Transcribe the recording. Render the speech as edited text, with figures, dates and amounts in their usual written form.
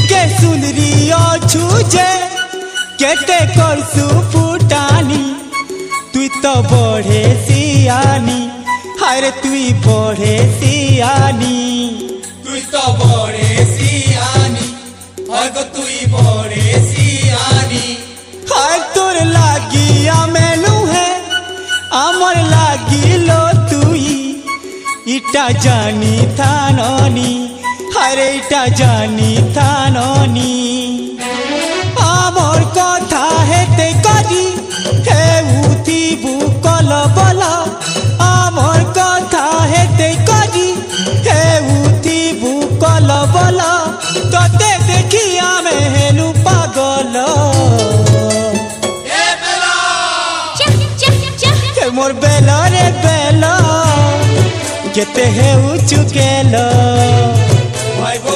टिके सुंदरी अछु जे केते करसु फुटानी तुई तो बढ़े सियानी हाय तुई बढ़े सियानी তুই তো বড়ে সিয়ানি হয়তো তুই বড়ে সিয়ানি हाय तोर लागी आमेलू है आमर लागी लो तुई इटा जानी थाननी हाय इटा जानी थाननी आमर कथा हेते करी हे उठी बुकल बला आमर कथा हेते करी हे उठी बुकल बला तते देखी आमे हेलु पागल এ বেলা हे मोर बेला रे बेला केते हे उचु केला ভাই গো